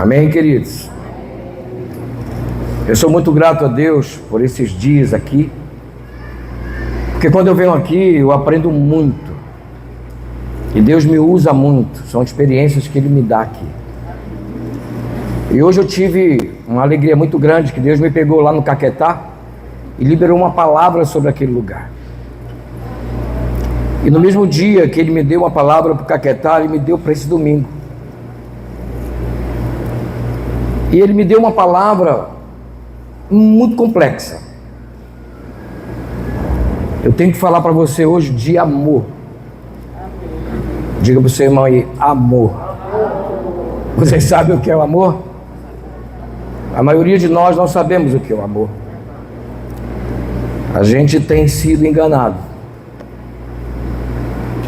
Amém, queridos? Eu sou muito grato a Deus por esses dias aqui, porque quando eu venho aqui eu aprendo muito, e Deus me usa muito, são experiências que Ele me dá aqui. E hoje eu tive uma alegria muito grande, que Deus me pegou lá no Caquetá e liberou uma palavra sobre aquele lugar. E no mesmo dia que Ele me deu uma palavra para o Caquetá, Ele me deu para esse domingo. E Ele me deu uma palavra muito complexa. Eu tenho que falar para você hoje de amor. Diga para o seu irmão aí, amor. Vocês sabem o que é o amor? A maioria de nós não sabemos o que é o amor. A gente tem sido enganado.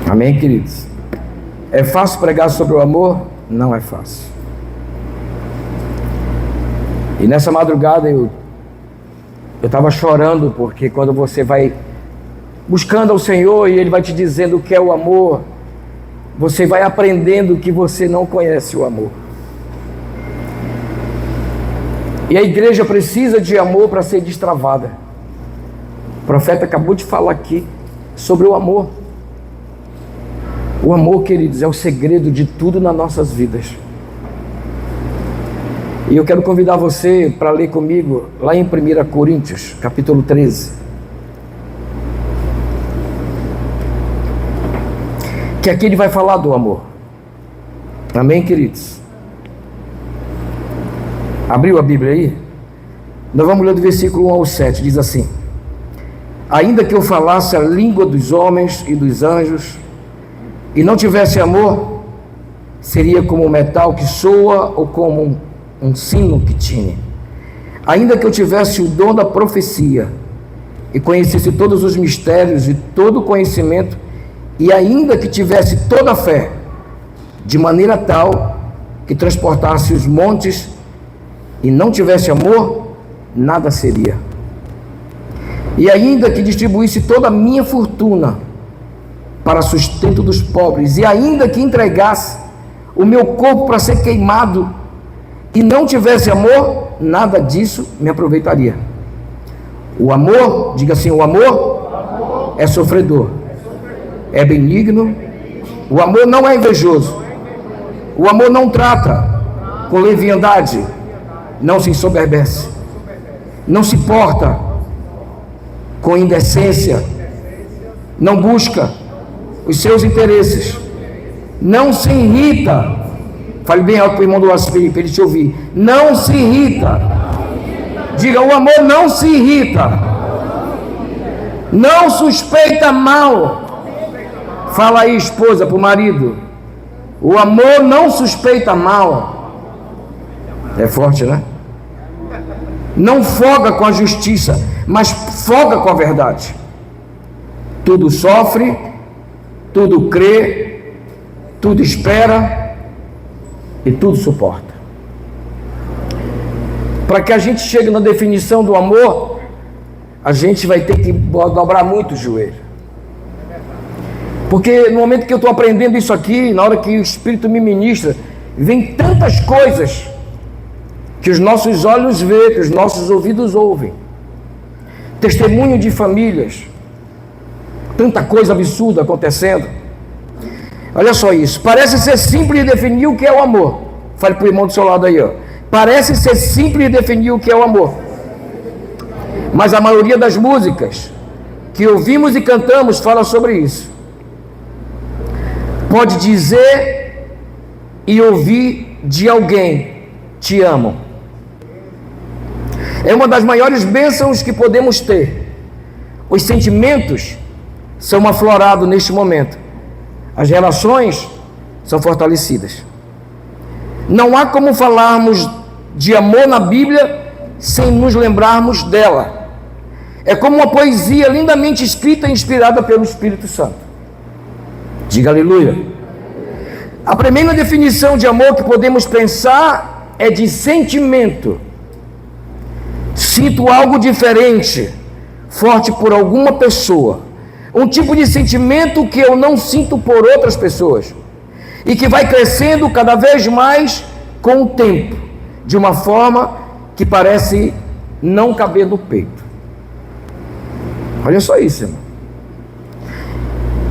Amém, queridos? É fácil pregar sobre o amor? Não é fácil. E nessa madrugada eu estava chorando, porque quando você vai buscando ao Senhor e Ele vai te dizendo o que é o amor, você vai aprendendo que você não conhece o amor. E a igreja precisa de amor para ser destravada. O profeta acabou de falar aqui sobre o amor. O amor, queridos, é o segredo de tudo nas nossas vidas. E eu quero convidar você para ler comigo lá em 1 Coríntios, capítulo 13. Que aqui ele vai falar do amor. Amém, queridos? Abriu a Bíblia aí? Nós vamos ler do versículo 1 ao 7, diz assim: ainda que eu falasse a língua dos homens e dos anjos, e não tivesse amor, seria como um metal que soa ou como um sino que tine. Ainda que eu tivesse o dom da profecia, e conhecesse todos os mistérios e todo o conhecimento, e ainda que tivesse toda a fé, de maneira tal que transportasse os montes, e não tivesse amor, nada seria. E ainda que distribuísse toda a minha fortuna para sustento dos pobres, e ainda que entregasse o meu corpo para ser queimado, e não tivesse amor, nada disso me aproveitaria. O amor, diga assim, o amor é sofredor, é benigno. O amor não é invejoso. O amor não trata com leviandade, não se ensoberbece, não se porta com indecência, não busca os seus interesses, não se irrita. Fale bem alto para o irmão do Felipe, para ele te ouvir. Não se irrita. Diga, o amor não se irrita, não suspeita mal. Fala aí, esposa, para o marido. O amor não suspeita mal. É forte, né? Não folga com a justiça, mas folga com a verdade. Tudo sofre, tudo crê, tudo espera e tudo suporta. Para que a gente chegue na definição do amor, a gente vai ter que dobrar muito o joelho. Porque no momento que eu estou aprendendo isso aqui, na hora que o Espírito me ministra, vem tantas coisas que os nossos olhos veem, que os nossos ouvidos ouvem. Testemunho de famílias, tanta coisa absurda acontecendo. Olha só isso, parece ser simples definir o que é o amor. Fale para o irmão do seu lado aí, ó. Parece ser simples definir o que é o amor, mas a maioria das músicas que ouvimos e cantamos fala sobre isso. Pode dizer e ouvir de alguém, te amo. É uma das maiores bênçãos que podemos ter. Os sentimentos são aflorados neste momento. As relações são fortalecidas. Não há como falarmos de amor na Bíblia sem nos lembrarmos dela. É como uma poesia lindamente escrita e inspirada pelo Espírito Santo. Diga aleluia. A primeira definição de amor que podemos pensar é de sentimento. Sinto algo diferente, forte por alguma pessoa. Um tipo de sentimento que eu não sinto por outras pessoas. E que vai crescendo cada vez mais com o tempo. de uma forma que parece não caber no peito. Olha só isso, irmão.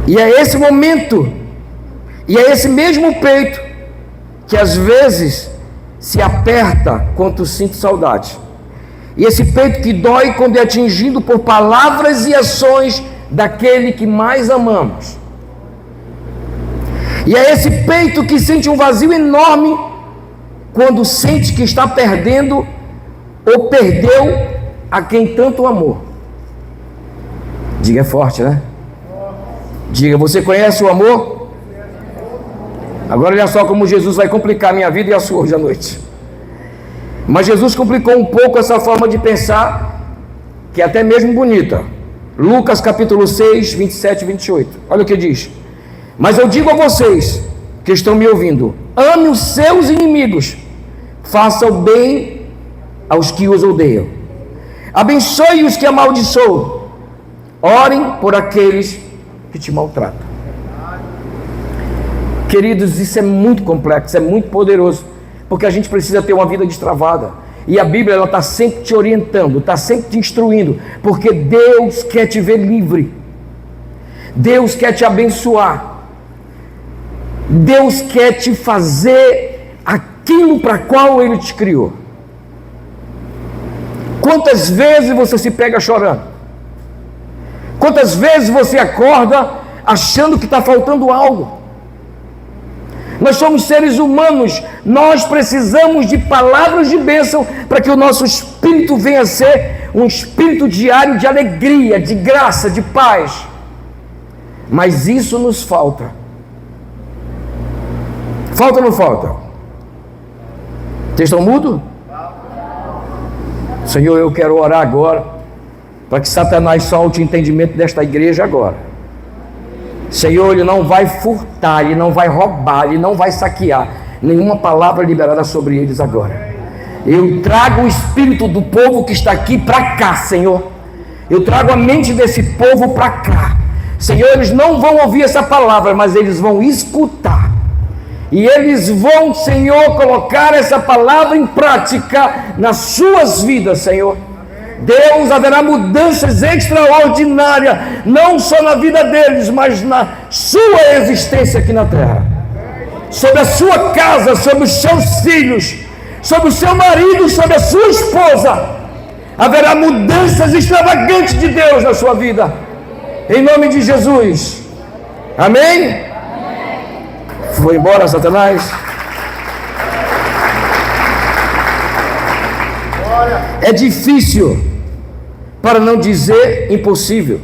E é esse momento, e é esse mesmo peito que às vezes se aperta quando sinto saudade. E esse peito que dói quando é atingido por palavras e ações daquele que mais amamos. E é esse peito que sente um vazio enorme quando sente que está perdendo ou perdeu a quem tanto amou. Diga, é forte, né? Diga, você conhece o amor? Agora olha só como Jesus vai complicar a minha vida e a sua hoje à noite. Mas Jesus complicou um pouco essa forma de pensar, que é até mesmo bonita. Lucas capítulo 6, 27 e 28. Olha o que diz: mas eu digo a vocês que estão me ouvindo, ame os seus inimigos, faça o bem aos que os odeiam, abençoe os que amaldiçoam, orem por aqueles que te maltratam. Queridos, isso é muito complexo, é muito poderoso, porque a gente precisa ter uma vida destravada, e a Bíblia está sempre te orientando, está sempre te instruindo, porque Deus quer te ver livre, Deus quer te abençoar, Deus quer te fazer aquilo para qual Ele te criou. Quantas vezes você se pega chorando? Quantas vezes você acorda achando que está faltando algo? Nós somos seres humanos, nós precisamos de palavras de bênção para que o nosso espírito venha a ser um espírito diário de alegria, de graça, de paz. Mas isso nos falta. Falta ou não falta? Vocês estão mudos? Senhor, eu quero orar agora para que Satanás solte o entendimento desta igreja agora. Senhor, Ele não vai furtar, Ele não vai roubar, Ele não vai saquear nenhuma palavra liberada sobre eles agora. Eu trago o espírito do povo que está aqui para cá, Senhor. Eu trago a mente desse povo para cá. Senhor, eles não vão ouvir essa palavra, mas eles vão escutar. E eles vão, Senhor, colocar essa palavra em prática nas suas vidas, Senhor. Deus, haverá mudanças extraordinárias, não só na vida deles, mas na sua existência aqui na terra. Sobre a sua casa, sobre os seus filhos, sobre o seu marido, sobre a sua esposa. Haverá mudanças extravagantes de Deus na sua vida. Em nome de Jesus. Amém? Foi embora Satanás? É difícil, para não dizer impossível,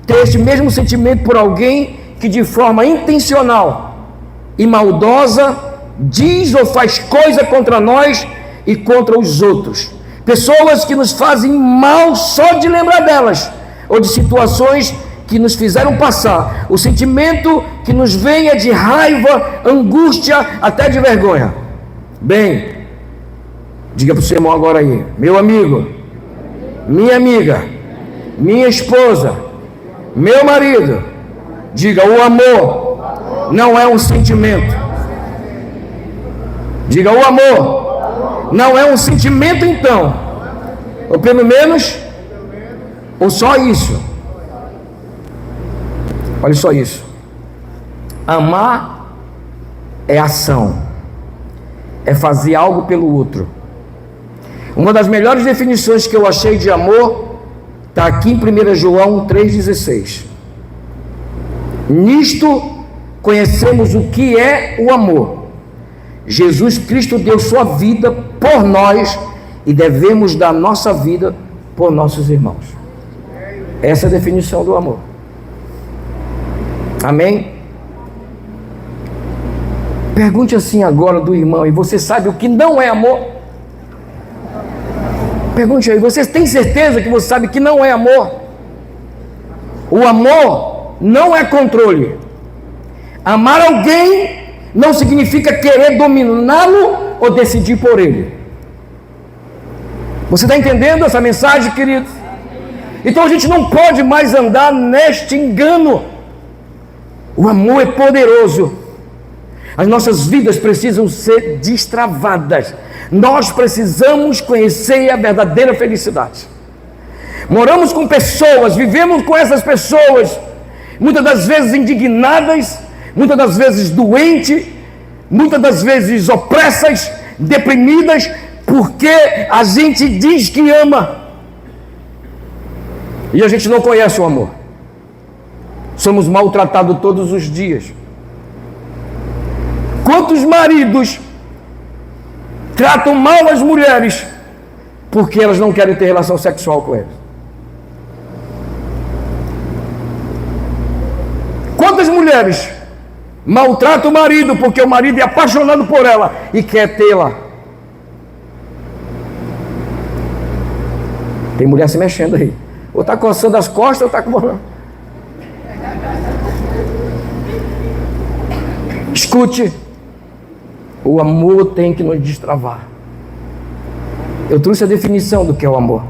ter este mesmo sentimento por alguém que de forma intencional e maldosa diz ou faz coisa contra nós e contra os outros. Pessoas que nos fazem mal só de lembrar delas, ou de situações que nos fizeram passar. O sentimento que nos vem é de raiva, angústia, até de vergonha. Bem, diga para o seu irmão agora aí: meu amigo, minha amiga, minha esposa, meu marido. Diga: o amor não é um sentimento. Diga: o amor não é um sentimento, então, ou pelo menos, ou só isso. Olha só isso. Amar é ação, é fazer algo pelo outro. Uma das melhores definições que eu achei de amor está aqui em 1 João 3,16. Nisto conhecemos o que é o amor. Jesus Cristo deu sua vida por nós e devemos dar nossa vida por nossos irmãos. Essa é a definição do amor. Amém? Pergunte assim agora do irmão: e você sabe o que não é amor? Pergunte aí: você tem certeza que você sabe que não é amor? O amor não é controle. Amar alguém não significa querer dominá-lo ou decidir por ele. Você está entendendo essa mensagem, querido? Então a gente não pode mais andar neste engano. O amor é poderoso. As nossas vidas precisam ser destravadas. Nós precisamos conhecer a verdadeira felicidade. Moramos com pessoas, vivemos com essas pessoas, muitas das vezes indignadas, muitas das vezes doentes, muitas das vezes opressas, deprimidas, porque a gente diz que ama e a gente não conhece o amor. Somos maltratados todos os dias. Quantos maridos tratam mal as mulheres porque elas não querem ter relação sexual com eles? Quantas mulheres maltratam o marido porque o marido é apaixonado por ela e quer tê-la? Tem mulher se mexendo aí. Ou está coçando as costas ou está com... Escute. O amor tem que nos destravar. Eu trouxe a definição do que é o amor.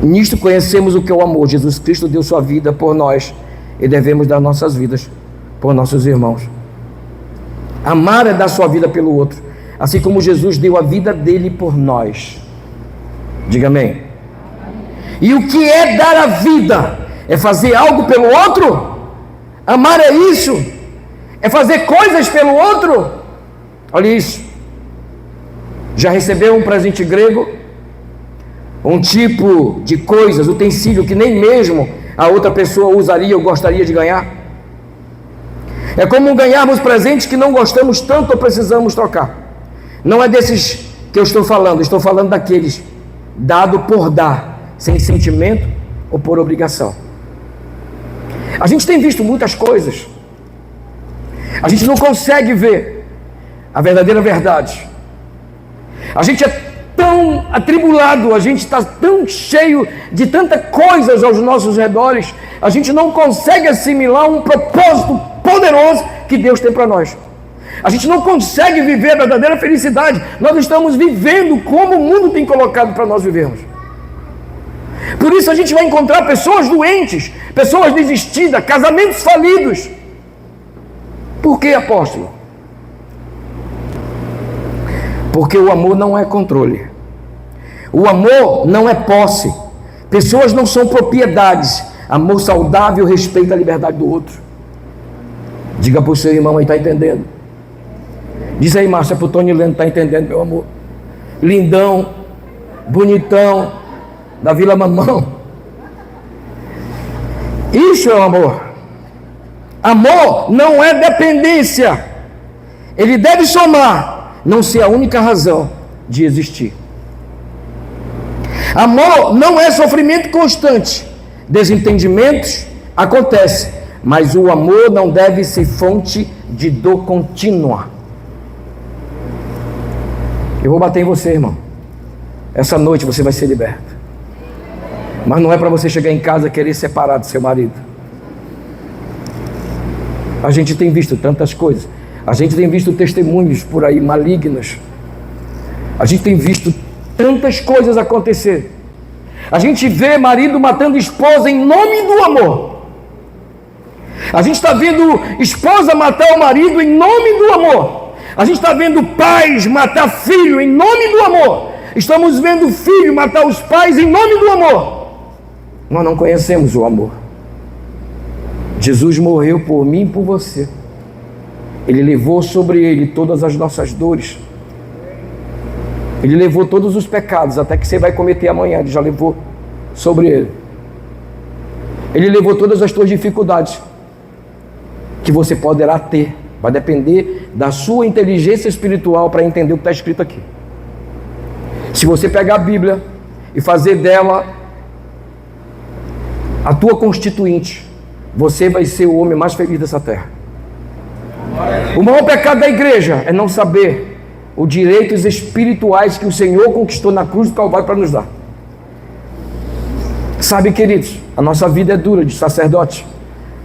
Nisto conhecemos o que é o amor. Jesus Cristo deu sua vida por nós e devemos dar nossas vidas por nossos irmãos. Amar é dar sua vida pelo outro, assim como Jesus deu a vida dele por nós. Diga amém. E o que é dar a vida? É fazer algo pelo outro? Amar é isso? É fazer coisas pelo outro? Olha isso. Já recebeu um presente grego? Um tipo de coisas, utensílio que nem mesmo a outra pessoa usaria ou gostaria de ganhar? É como ganharmos presentes que não gostamos tanto ou precisamos trocar. Não é desses que eu estou falando daqueles dado por dar, sem sentimento ou por obrigação. A gente tem visto muitas coisas. A gente não consegue ver a verdadeira verdade. A gente é tão atribulado, a gente está tão cheio de tantas coisas aos nossos redores, a gente não consegue assimilar um propósito poderoso que Deus tem para nós. A gente não consegue viver a verdadeira felicidade. Nós estamos vivendo como o mundo tem colocado para nós vivermos. Por isso a gente vai encontrar pessoas doentes, pessoas desistidas, casamentos falidos. Por que, apóstolo? Porque o amor não é controle. O amor não é posse. Pessoas não são propriedades. Amor saudável respeita a liberdade do outro. Diga para o seu irmão aí, está entendendo? Diz aí, Márcia, para o Tony Lendo, está entendendo, meu amor? Lindão, bonitão, da Vila Mamão. Isso é o amor. Amor não é dependência. Ele deve somar, não ser a única razão de existir. Amor não é sofrimento constante. Desentendimentos acontecem, mas o amor não deve ser fonte de dor contínua. Eu vou bater em você, irmão. Essa noite você vai ser liberto. Mas não é para você chegar em casa e querer separar do seu marido. A gente tem visto tantas coisas. A gente tem visto testemunhos por aí malignos. A gente tem visto tantas coisas acontecer. A gente vê marido matando esposa em nome do amor. A gente está vendo esposa matar o marido em nome do amor. A gente está vendo pais matar filho em nome do amor. Estamos vendo filho matar os pais em nome do amor. Nós não conhecemos o amor. Jesus morreu por mim e por você. Ele levou sobre ele todas as nossas dores. Ele levou todos os pecados, até que você vai cometer amanhã. Ele já levou sobre ele. Ele levou todas as tuas dificuldades que você poderá ter. Vai depender da sua inteligência espiritual para entender o que está escrito aqui. Se você pegar a Bíblia e fazer dela a tua constituinte, você vai ser o homem mais feliz dessa terra. O maior pecado da igreja é não saber os direitos espirituais que o Senhor conquistou na cruz do Calvário para nos dar. Sabe, queridos, a nossa vida é dura de sacerdote,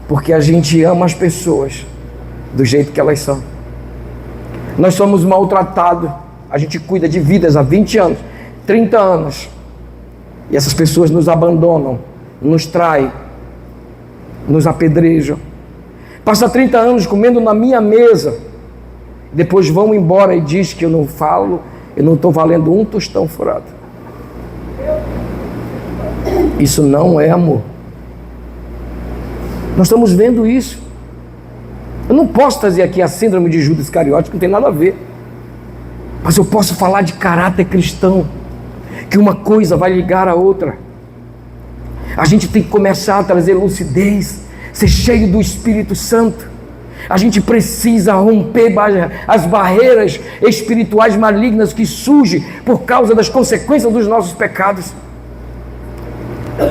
porque a gente ama as pessoas do jeito que elas são. Nós somos maltratados. A gente cuida de vidas há 20 anos, 30 anos, e essas pessoas nos abandonam, nos traem, nos apedrejam. passa 30 anos comendo na minha mesa, depois vão embora e diz que eu não falo, eu não estou valendo um tostão furado. Isso não é amor. Nós estamos vendo isso. Eu não posso trazer aqui a síndrome de Judas Iscariote, que não tem nada a ver. Mas eu posso falar de caráter cristão, que uma coisa vai ligar a outra. A gente tem que começar a trazer lucidez, ser cheio do Espírito Santo. A gente precisa romper as barreiras espirituais malignas que surgem por causa das consequências dos nossos pecados.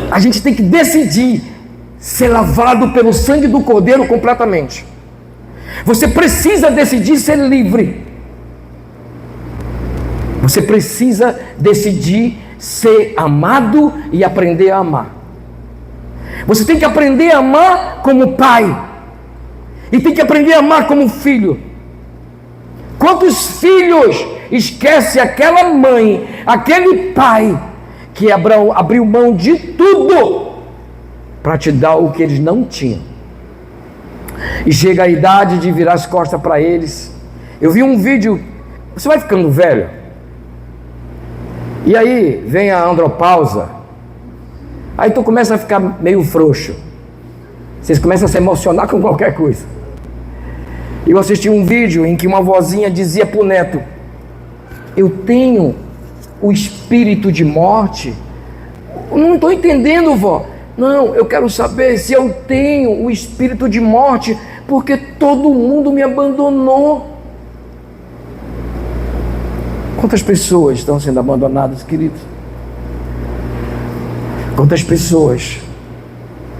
A gente tem que decidir ser lavado pelo sangue do Cordeiro completamente. Você precisa decidir ser livre. Você precisa decidir ser amado e aprender a amar. Você tem que aprender a amar como pai. E tem que aprender a amar como filho. Quantos filhos esquece aquela mãe, aquele pai que abriu mão de tudo para te dar o que eles não tinham? E chega a idade de virar as costas para eles. Eu vi um vídeo, você vai ficando velho, e aí vem a andropausa, aí tu começa a ficar meio frouxo, vocês começam a se emocionar com qualquer coisa. Eu assisti um vídeo em que uma vozinha dizia para o neto: eu tenho o espírito de morte. Eu não estou entendendo, vó. Não, eu quero saber se eu tenho o espírito de morte, porque todo mundo me abandonou. Quantas pessoas estão sendo abandonadas, queridos? Quantas pessoas?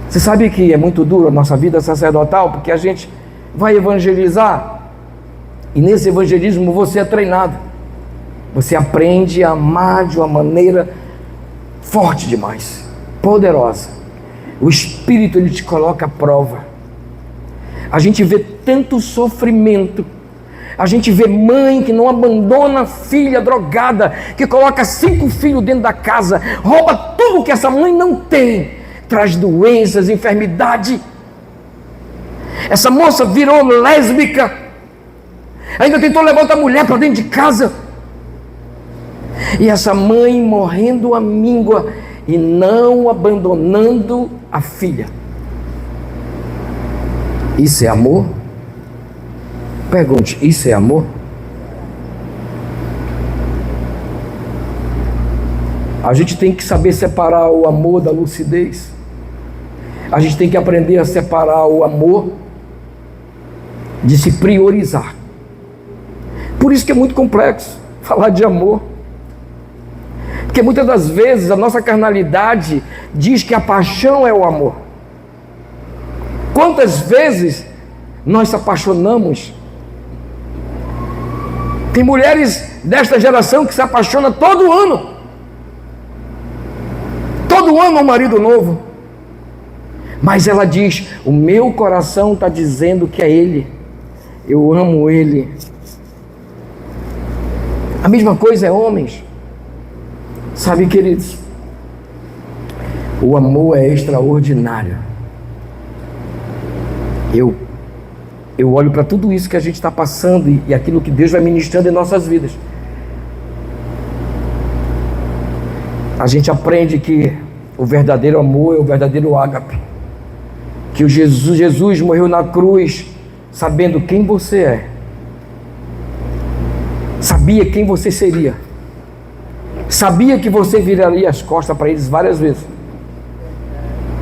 Você sabe que é muito duro a nossa vida sacerdotal, porque a gente vai evangelizar, e nesse evangelismo você é treinado. Você aprende a amar de uma maneira forte demais, poderosa. O Espírito, ele te coloca à prova. A gente vê tanto sofrimento. A gente vê mãe que não abandona a filha drogada, que coloca 5 filhos dentro da casa, rouba tudo que essa mãe não tem, traz doenças, enfermidade. Essa moça virou lésbica, ainda tentou levar outra mulher para dentro de casa. E essa mãe morrendo à míngua e não abandonando a filha. Isso é amor? Pergunte, isso é amor? A gente tem que saber separar o amor da lucidez. A gente tem que aprender a separar o amor de se priorizar. Por isso que é muito complexo falar de amor. Porque muitas das vezes a nossa carnalidade diz que a paixão é o amor. Quantas vezes nós se apaixonamos? Tem mulheres desta geração que se apaixonam todo ano. Todo ano um marido novo. Mas ela diz: o meu coração está dizendo que é ele. Eu amo ele. A mesma coisa é homens. Sabe, queridos, o amor é extraordinário. Eu olho para tudo isso que a gente está passando e aquilo que Deus vai ministrando em nossas vidas. A gente aprende que o verdadeiro amor é o verdadeiro ágape. Que o Jesus morreu na cruz sabendo quem você é. Sabia quem você seria. Sabia que você viraria as costas para eles várias vezes.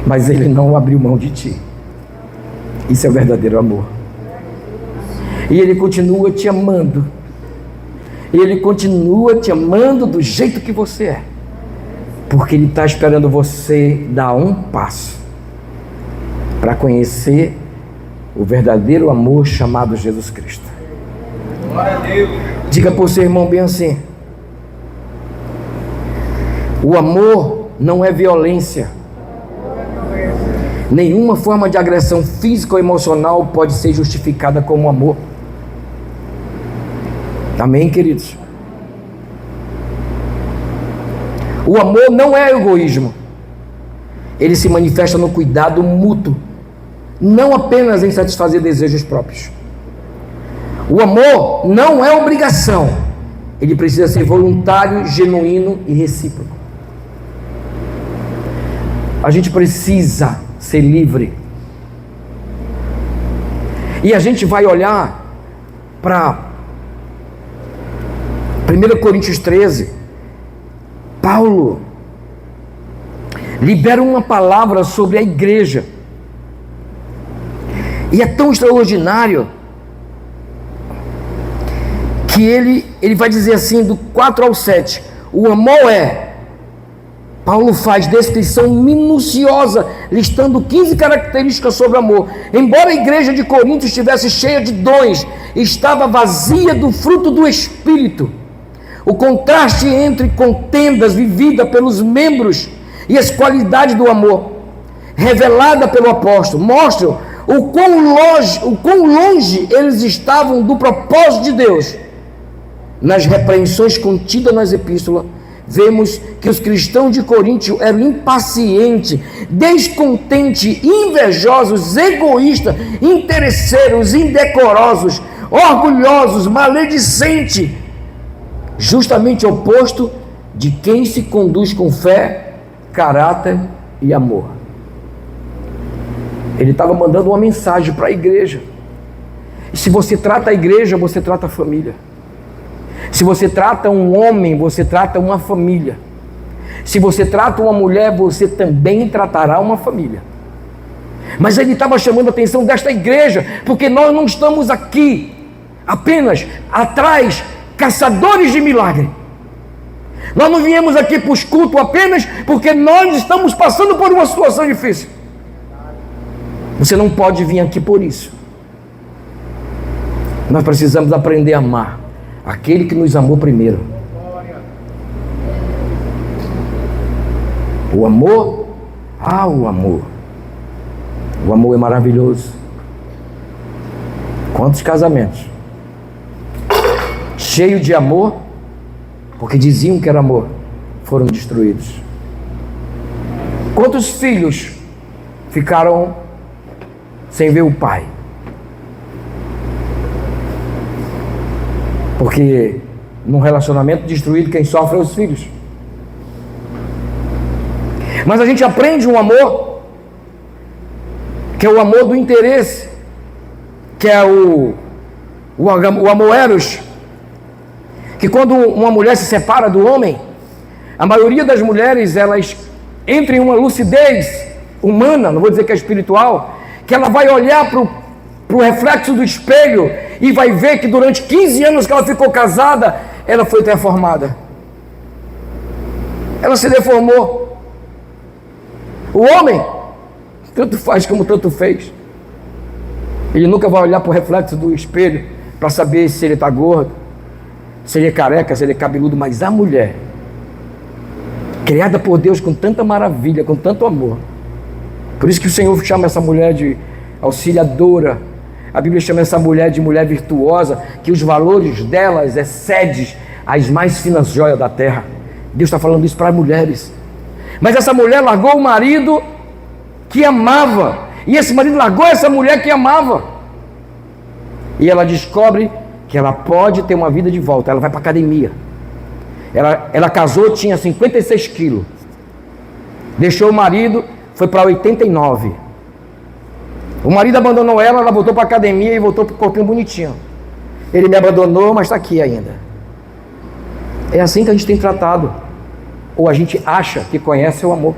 Mas ele não abriu mão de ti. Isso é o verdadeiro amor. E ele continua te amando. E ele continua te amando do jeito que você é. Porque ele está esperando você dar um passo para conhecer o verdadeiro amor chamado Jesus Cristo. Glória a Deus. Diga para o seu irmão bem assim: o amor não é violência. Nenhuma forma de agressão física ou emocional pode ser justificada como amor. Amém, queridos? O amor não é egoísmo. Ele se manifesta no cuidado mútuo, não apenas em satisfazer desejos próprios. O amor não é obrigação, ele precisa ser voluntário, genuíno e recíproco. A gente precisa ser livre. E a gente vai olhar para 1 Coríntios 13. Paulo libera uma palavra sobre a igreja. E é tão extraordinário que ele vai dizer assim, do 4 ao 7, o amor Paulo faz descrição minuciosa, listando 15 características sobre o amor. Embora a igreja de Corinto estivesse cheia de dons, estava vazia do fruto do Espírito. O contraste entre contendas vivida pelos membros e as qualidades do amor, revelada pelo apóstolo, mostram o quão longe eles estavam do propósito de Deus. Nas repreensões contidas nas epístolas, vemos que os cristãos de Corinto eram impacientes, descontentes, invejosos, egoístas, interesseiros, indecorosos, orgulhosos, maledicentes, justamente oposto de quem se conduz com fé, caráter e amor. Ele estava mandando uma mensagem para a igreja. E se você trata a igreja, você trata a família. Se você trata um homem, você trata uma família. Se você trata uma mulher, você também tratará uma família. Mas ele estava chamando a atenção desta igreja, porque nós não estamos aqui apenas atrás, caçadores de milagre. Nós não viemos aqui para os cultos apenas porque nós estamos passando por uma situação difícil. Você não pode vir aqui por isso. Nós precisamos aprender a amar aquele que nos amou primeiro. O amor, o amor. O amor é maravilhoso. Quantos casamentos cheios de amor, porque diziam que era amor, foram destruídos. Quantos filhos ficaram sem ver o pai? Porque num relacionamento destruído, quem sofre é os filhos. Mas a gente aprende um amor, que é o amor do interesse, que é o amor eros, que quando uma mulher se separa do homem, a maioria das mulheres, elas entram em uma lucidez humana, não vou dizer que é espiritual, que ela vai olhar para o reflexo do espelho e vai ver que durante 15 anos que ela ficou casada, ela foi transformada. Ela se deformou. O homem, tanto faz como tanto fez. Ele nunca vai olhar para o reflexo do espelho para saber se ele está gordo, se ele é careca, se ele é cabeludo. Mas a mulher, criada por Deus com tanta maravilha, com tanto amor, por isso que o Senhor chama essa mulher de auxiliadora. A Bíblia chama essa mulher de mulher virtuosa, que os valores delas excedem as mais finas joias da terra. Deus está falando isso para mulheres. Mas essa mulher largou o marido que amava, e esse marido largou essa mulher que amava, e ela descobre que ela pode ter uma vida de volta. Ela vai para a academia. Ela casou, tinha 56 quilos, deixou o marido, foi para 89. O marido abandonou ela voltou para a academia e voltou para o corpinho bonitinho. Ele me abandonou, mas está aqui ainda. É assim que a gente tem tratado. Ou a gente acha que conhece o amor.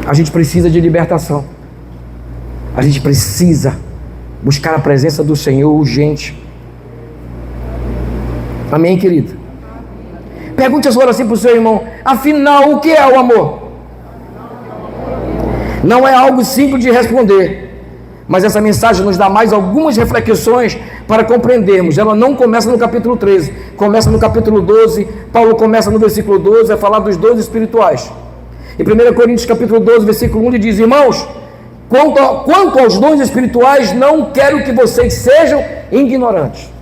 A gente precisa de libertação. A gente precisa buscar a presença do Senhor urgente. Amém, querido? Pergunte agora assim para o seu irmão: afinal, o que é o amor? Não é algo simples de responder, mas essa mensagem nos dá mais algumas reflexões para compreendermos. Ela não começa no capítulo 13, começa no capítulo 12. Paulo começa no versículo 12 a falar dos dons espirituais. Em 1 Coríntios capítulo 12, versículo 1, ele diz: irmãos, quanto aos dons espirituais, não quero que vocês sejam ignorantes.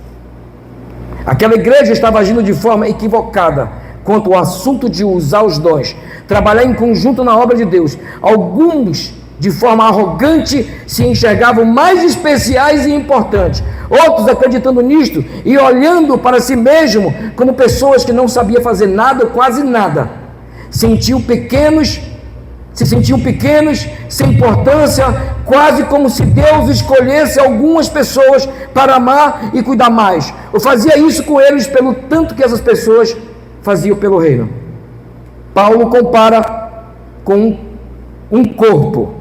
Aquela igreja estava agindo de forma equivocada quanto ao assunto de usar os dons, trabalhar em conjunto na obra de Deus. Alguns, de forma arrogante, se enxergavam mais especiais e importantes. Outros, acreditando nisto e olhando para si mesmo como pessoas que não sabiam fazer nada ou quase nada, se sentiam pequenos, sem importância, quase como se Deus escolhesse algumas pessoas para amar e cuidar mais, ou fazia isso com eles pelo tanto que essas pessoas faziam pelo reino. Paulo compara com um corpo,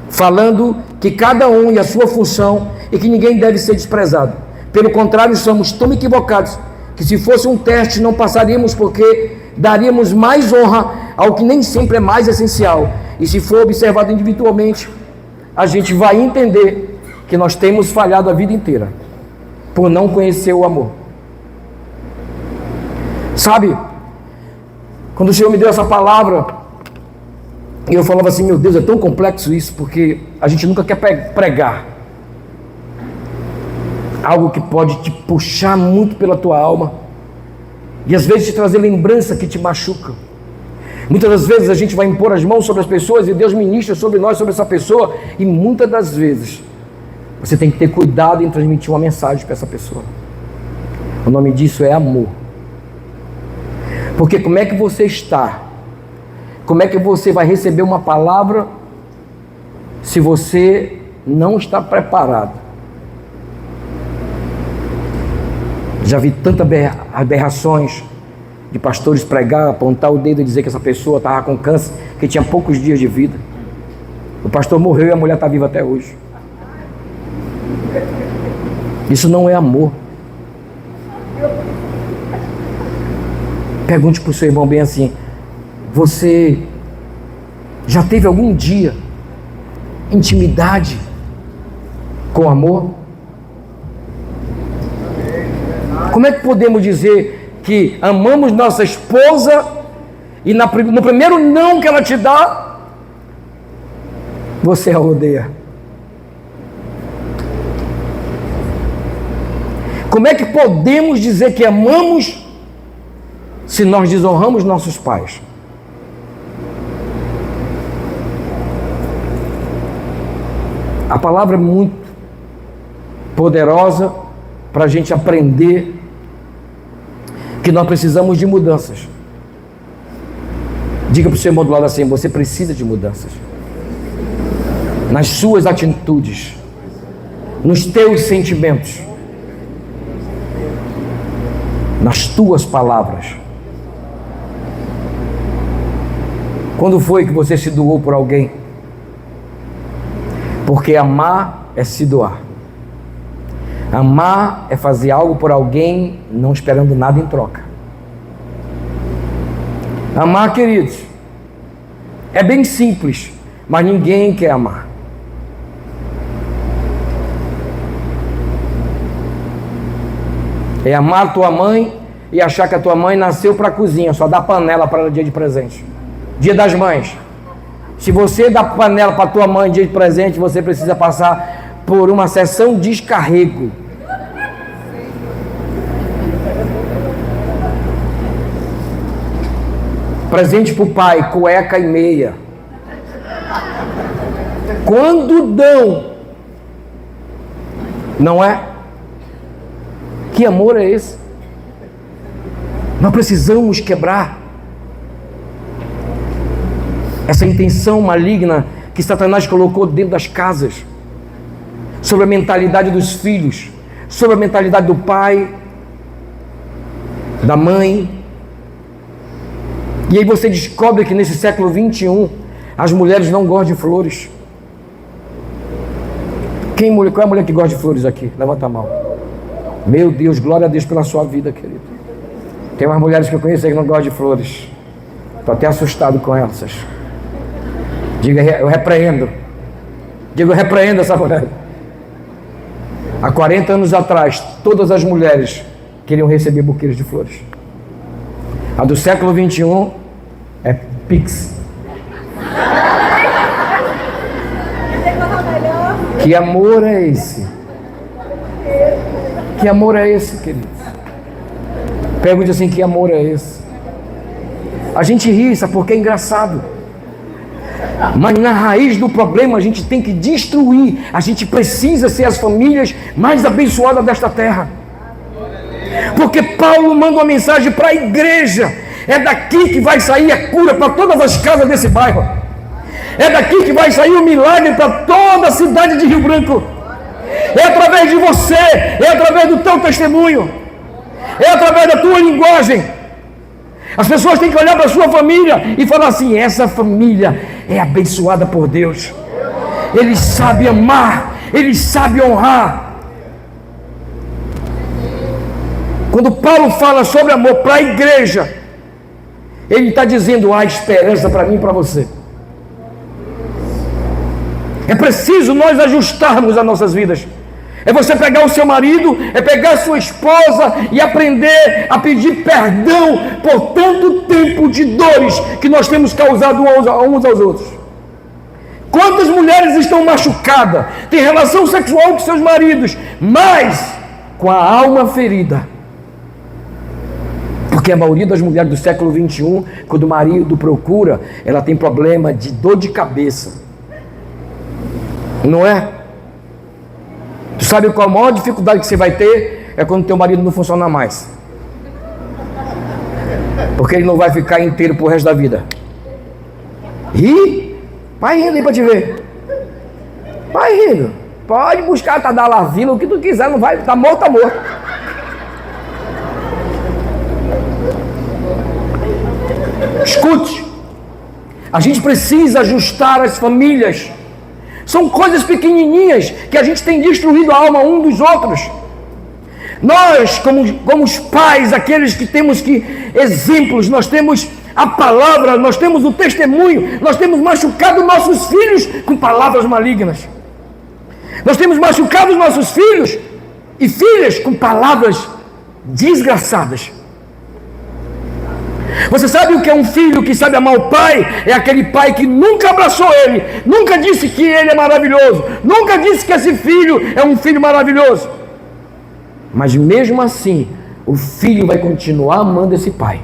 falando que cada um e a sua função e que ninguém deve ser desprezado. Pelo contrário, somos tão equivocados que, se fosse um teste, não passaríamos, porque daríamos mais honra ao que nem sempre é mais essencial. E se for observado individualmente, a gente vai entender que nós temos falhado a vida inteira por não conhecer o amor. Sabe, quando o Senhor me deu essa palavra, eu falava assim: meu Deus, é tão complexo isso, porque a gente nunca quer pregar algo que pode te puxar muito pela tua alma e às vezes te trazer lembrança que te machuca. Muitas das vezes a gente vai impor as mãos sobre as pessoas e Deus ministra sobre nós, sobre essa pessoa, e muitas das vezes você tem que ter cuidado em transmitir uma mensagem para essa pessoa. O nome disso é amor. Porque como é que você está? Como é que você vai receber uma palavra se você não está preparado? Já vi tantas aberrações de pastores pregar, apontar o dedo e dizer que essa pessoa estava com câncer, que tinha poucos dias de vida. O pastor morreu e a mulher está viva até hoje. Isso não é amor. Pergunte para o seu irmão bem assim: você já teve algum dia intimidade com amor? Como é que podemos dizer que amamos nossa esposa e no primeiro não que ela te dá, você a odeia? Como é que podemos dizer que amamos se nós desonramos nossos pais? A palavra é muito poderosa para a gente aprender que nós precisamos de mudanças. Diga para o seu irmão do lado assim: você precisa de mudanças nas suas atitudes, nos teus sentimentos, nas tuas palavras. Quando foi que você se doou por alguém? Porque amar é se doar. Amar é fazer algo por alguém não esperando nada em troca. Amar, queridos, é bem simples, mas ninguém quer amar. É amar tua mãe e achar que a tua mãe nasceu para a cozinha, só dá panela para ela dia de presente. Dia das Mães. Se você dá panela para tua mãe dia de presente, você precisa passar por uma sessão de descarrego. Presente para o pai, cueca e meia. Quando dão, não é? Que amor é esse? Nós precisamos quebrar essa intenção maligna que Satanás colocou dentro das casas, sobre a mentalidade dos filhos, sobre a mentalidade do pai, da mãe. E aí você descobre que nesse século 21 as mulheres não gostam de flores. Qual é a mulher que gosta de flores aqui? Levanta a mão. Meu Deus, glória a Deus pela sua vida, querido. Tem umas mulheres que eu conheço que não gostam de flores. Estou até assustado com elas. Diga, eu repreendo. Diga, eu repreendo essa mulher. Há 40 anos atrás, todas as mulheres queriam receber buquês de flores. A do século 21 é Pix. Que amor é esse? Que amor é esse, queridos? Pergunte assim: que amor é esse? A gente ri, sabe porque é engraçado. Mas na raiz do problema a gente tem que destruir. A gente precisa ser as famílias mais abençoadas desta terra. Porque Paulo manda uma mensagem para a igreja: é daqui que vai sair a cura para todas as casas desse bairro. É daqui que vai sair o milagre para toda a cidade de Rio Branco. É através de você, é através do teu testemunho, é através da tua linguagem. As pessoas têm que olhar para a sua família e falar assim: essa família é abençoada por Deus. Ele sabe amar, ele sabe honrar. Quando Paulo fala sobre amor para a igreja, ele está dizendo: há esperança para mim e para você. É preciso nós ajustarmos as nossas vidas. É você pegar o seu marido, é pegar a sua esposa e aprender a pedir perdão por tanto tempo de dores que nós temos causado uns aos outros. Quantas mulheres estão machucadas, têm relação sexual com seus maridos, mas com a alma ferida? Porque a maioria das mulheres do século 21, quando o marido procura, ela tem problema de dor de cabeça. Não é? Tu sabe qual a maior dificuldade que você vai ter? É quando teu marido não funciona mais. Porque ele não vai ficar inteiro pro resto da vida. Ri? Vai rindo aí pra te ver. Vai rindo. Pode buscar Tadalavina, o que tu quiser, não vai. Tá morto, tá morto. Escute. A gente precisa ajustar as famílias. São coisas pequenininhas que a gente tem destruído a alma um dos outros. Nós, como os pais, aqueles que temos exemplos, nós temos a palavra, nós temos o testemunho, nós temos machucado nossos filhos com palavras malignas. Nós temos machucado nossos filhos e filhas com palavras desgraçadas. Você sabe o que é um filho que sabe amar o pai? É aquele pai que nunca abraçou ele, nunca disse que ele é maravilhoso, nunca disse que esse filho é um filho maravilhoso. Mas mesmo assim, o filho vai continuar amando esse pai.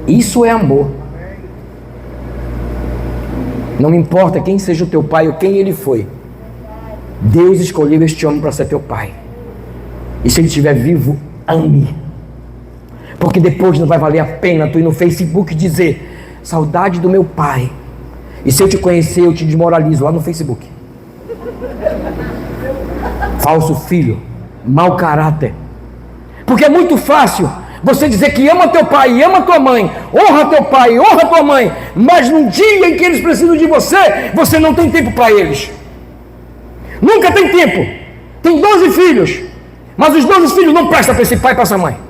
Isso é amor. Não me importa quem seja o teu pai ou quem ele foi. Deus escolheu este homem para ser teu pai. E se ele estiver vivo, ame. Porque depois não vai valer a pena tu ir no Facebook dizer: saudade do meu pai. E se eu te conhecer, eu te desmoralizo lá no Facebook. Falso filho, mau caráter. Porque é muito fácil você dizer que ama teu pai e ama tua mãe, honra teu pai, honra tua mãe, mas no dia em que eles precisam de você, você não tem tempo para eles. Nunca tem tempo. Tem 12 filhos, mas os 12 filhos não prestam para esse pai e para essa mãe.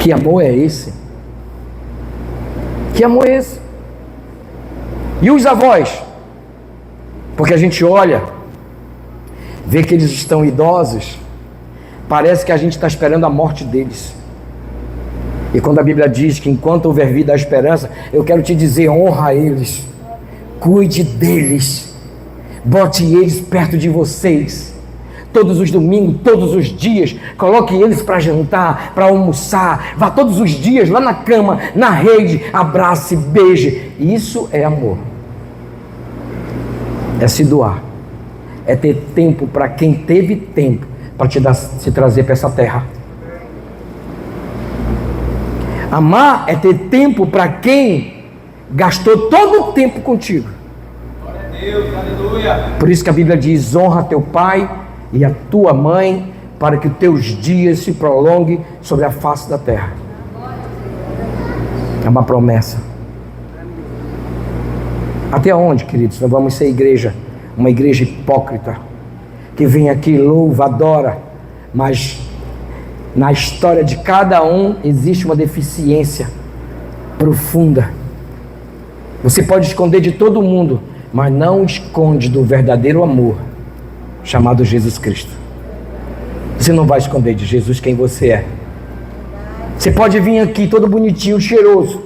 Que amor é esse? Que amor é esse? E os avós? Porque a gente olha, vê que eles estão idosos, parece que a gente está esperando a morte deles. E quando a Bíblia diz que enquanto houver vida há esperança, eu quero te dizer: honra eles, cuide deles, bote eles perto de vocês. Todos os domingos, todos os dias, coloque eles para jantar, para almoçar, vá todos os dias lá na cama, na rede, abrace, beije. Isso é amor. É se doar. É ter tempo para quem teve tempo para se trazer para essa terra. Amar é ter tempo para quem gastou todo o tempo contigo. Glória a Deus, aleluia. Por isso que a Bíblia diz: honra teu pai e a tua mãe, para que os teus dias se prolonguem sobre a face da terra. É uma promessa. Até onde, queridos, nós vamos ser igreja? Uma igreja hipócrita, que vem aqui, louva, adora, mas na história de cada um existe uma deficiência profunda. Você pode esconder de todo mundo, mas não esconde do verdadeiro amor chamado Jesus Cristo. Você não vai esconder de Jesus quem você é. Você pode vir aqui todo bonitinho, cheiroso,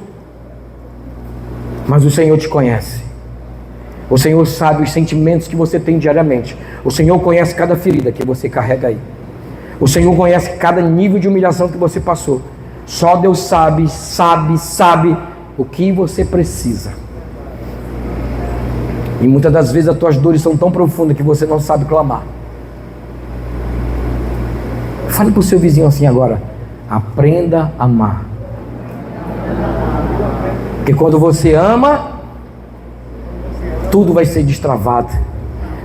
mas o Senhor te conhece. O Senhor sabe os sentimentos que você tem diariamente. O Senhor conhece cada ferida que você carrega aí. O Senhor conhece cada nível de humilhação que você passou. Só Deus sabe o que você precisa. E muitas das vezes as tuas dores são tão profundas que você não sabe clamar. Fale para o seu vizinho assim agora: aprenda a amar. Porque quando você ama, tudo vai ser destravado.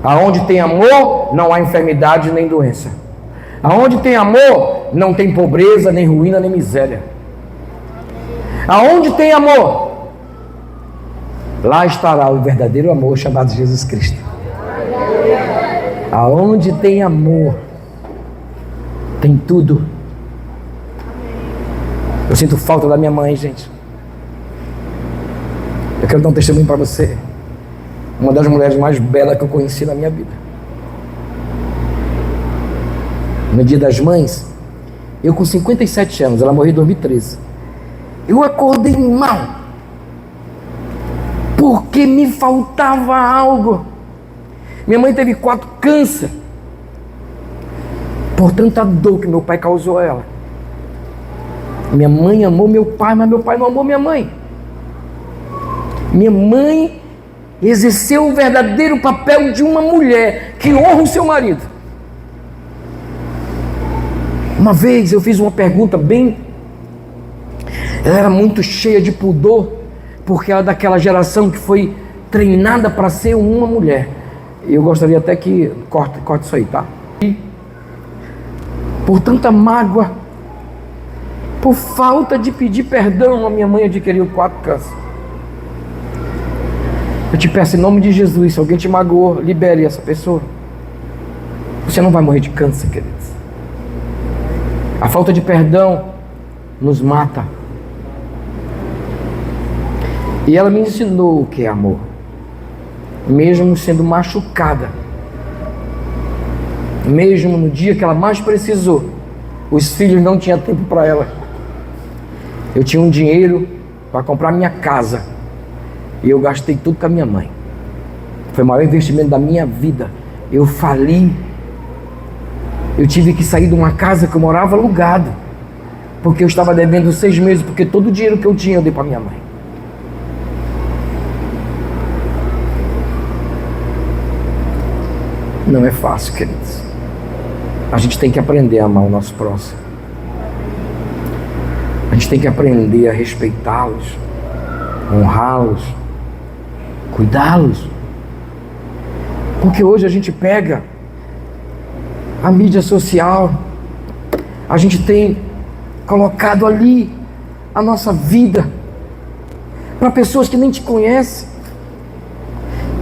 Aonde tem amor, não há enfermidade nem doença. Aonde tem amor, não tem pobreza, nem ruína, nem miséria. Aonde tem amor, lá estará o verdadeiro amor chamado Jesus Cristo. Aonde tem amor, tem tudo. Eu sinto falta da minha mãe, gente. Eu quero dar um testemunho para você. Uma das mulheres mais belas que eu conheci na minha vida. No dia das mães, eu com 57 anos, ela morreu em 2013. Eu acordei mal, porque me faltava algo. Minha mãe teve 4 câncer, por tanta dor que meu pai causou a ela. Minha mãe amou meu pai, mas meu pai não amou minha mãe. Minha mãe exerceu o verdadeiro papel de uma mulher que honra o seu marido. Uma vez eu fiz uma pergunta ela era muito cheia de pudor, porque ela é daquela geração que foi treinada para ser uma mulher. Eu gostaria até que corte isso aí, tá? E por tanta mágoa, por falta de pedir perdão, a minha mãe adquiriu 4 câncer. Eu te peço em nome de Jesus, se alguém te magoou, libere essa pessoa. Você não vai morrer de câncer, queridos. A falta de perdão nos mata. E ela me ensinou o que é amor, mesmo sendo machucada, mesmo no dia que ela mais precisou. Os filhos não tinham tempo para ela. Eu tinha um dinheiro para comprar minha casa e eu gastei tudo com a minha mãe. Foi o maior investimento da minha vida. Eu fali. Eu tive que sair de uma casa que eu morava alugado, porque eu estava devendo 6 meses, porque todo o dinheiro que eu tinha eu dei para minha mãe. Não é fácil, queridos. A gente tem que aprender a amar o nosso próximo. A gente tem que aprender a respeitá-los, honrá-los, cuidá-los. Porque hoje a gente pega a mídia social, a gente tem colocado ali a nossa vida para pessoas que nem te conhecem.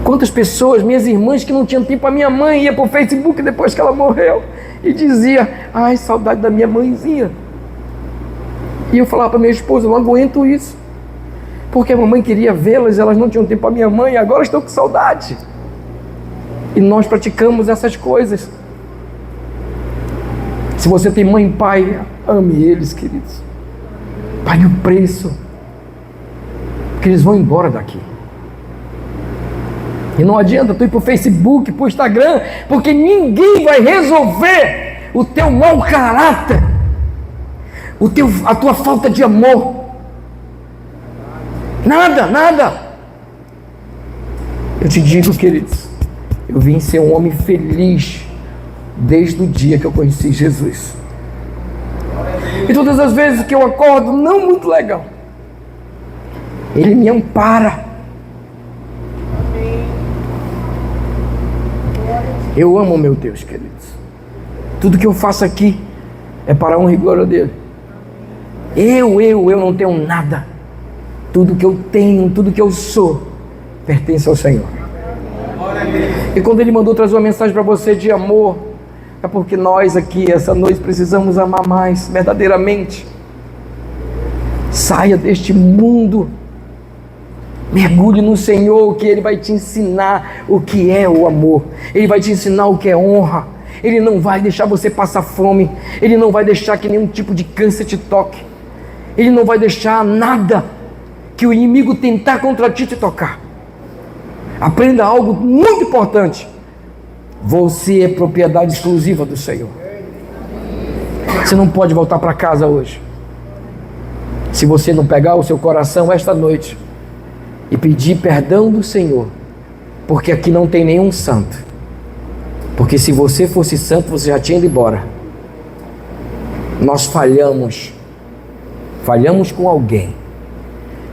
Quantas pessoas, minhas irmãs que não tinham tempo, a minha mãe ia para o Facebook depois que ela morreu e dizia: ai, saudade da minha mãezinha. E eu falava para minha esposa: eu não aguento isso, porque a mamãe queria vê-las, elas não tinham tempo para minha mãe e agora estão com saudade. E nós praticamos essas coisas. Se você tem mãe e pai, ame eles, queridos. Pague o preço, que eles vão embora daqui. E não adianta tu ir para o Facebook, para o Instagram, porque ninguém vai resolver o teu mau caráter, a tua falta de amor. Nada. Eu te digo, queridos, eu vim ser um homem feliz desde o dia que eu conheci Jesus. E todas as vezes que eu acordo não muito legal, Ele me ampara. Eu amo meu Deus, queridos. Tudo que eu faço aqui é para a honra e glória dele. Eu não tenho nada. Tudo que eu tenho, tudo que eu sou, pertence ao Senhor. E quando Ele mandou trazer uma mensagem para você de amor, é porque nós aqui, essa noite, precisamos amar mais, verdadeiramente. Saia deste mundo, mergulhe no Senhor, que Ele vai te ensinar o que é o amor. Ele vai te ensinar o que é honra. Ele não vai deixar você passar fome. Ele não vai deixar que nenhum tipo de câncer te toque. Ele não vai deixar nada que o inimigo tentar contra ti te tocar. Aprenda algo muito importante: você é propriedade exclusiva do Senhor. Você não pode voltar para casa hoje se você não pegar o seu coração esta noite e pedir perdão do Senhor, porque aqui não tem nenhum santo. Porque se você fosse santo, você já tinha ido embora. Nós falhamos com alguém,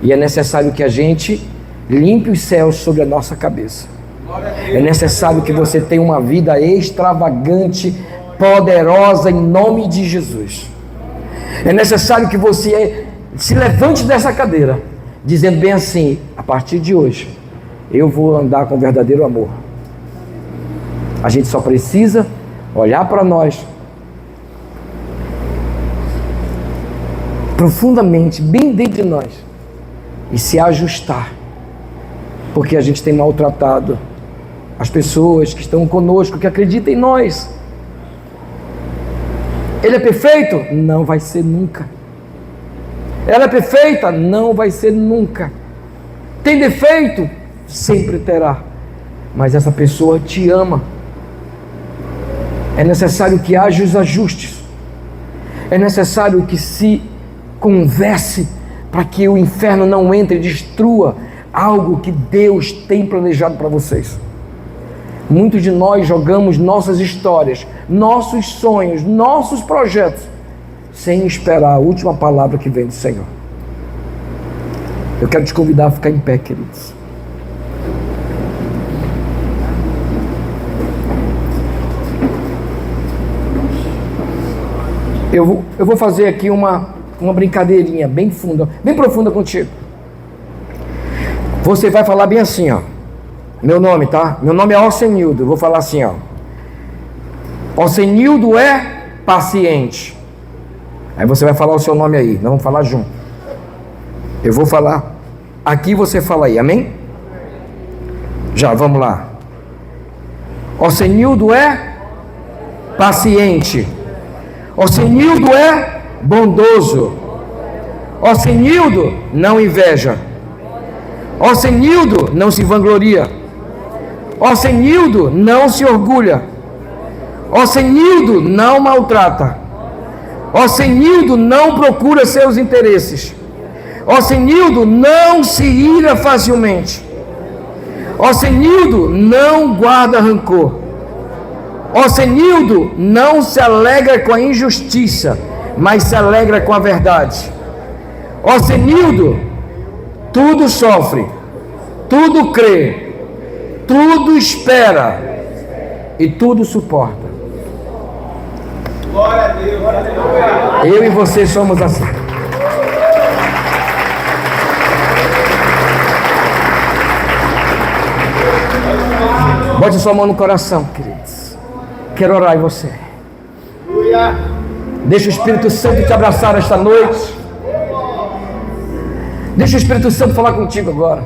e é necessário que a gente limpe os céus sobre a nossa cabeça. É necessário que você tenha uma vida extravagante, poderosa, em nome de Jesus. É necessário que você se levante dessa cadeira, dizendo bem assim: a partir de hoje, eu vou andar com verdadeiro amor. A gente só precisa olhar para nós profundamente, bem dentro de nós, e se ajustar, porque a gente tem maltratado as pessoas que estão conosco, que acreditam em nós. Ele é perfeito? Não vai ser nunca. Ela é perfeita? Não vai ser nunca. Tem defeito? Sempre terá. Mas essa pessoa te ama. É necessário que haja os ajustes. É necessário que se converse para que o inferno não entre e destrua algo que Deus tem planejado para vocês. Muitos de nós jogamos nossas histórias, nossos sonhos, nossos projetos, sem esperar a última palavra que vem do Senhor. Eu quero te convidar a ficar em pé, queridos. Eu vou fazer aqui uma brincadeirinha bem funda, bem profunda contigo. Você vai falar bem assim, ó. Meu nome, tá? Meu nome é Orcenildo. Eu vou falar assim, ó. Orcenildo é paciente. Aí você vai falar o seu nome aí. Nós vamos falar junto. Eu vou falar aqui, você fala aí, amém? Já, vamos lá. Orcenildo é paciente. Orcenildo é bondoso. Orcenildo não inveja. Orcenildo não se vangloria. Orcenildo não se orgulha. Orcenildo não maltrata. Orcenildo não procura seus interesses. Orcenildo não se ira facilmente. Orcenildo não guarda rancor. Orcenildo não se alegra com a injustiça, mas se alegra com a verdade. Orcenildo tudo sofre, tudo crê, tudo espera e tudo suporta. Glória a Deus. Eu e você somos assim. Bote sua mão no coração, queridos. Quero orar em você. Deixa o Espírito Santo te abraçar esta noite. Deixa o Espírito Santo falar contigo agora.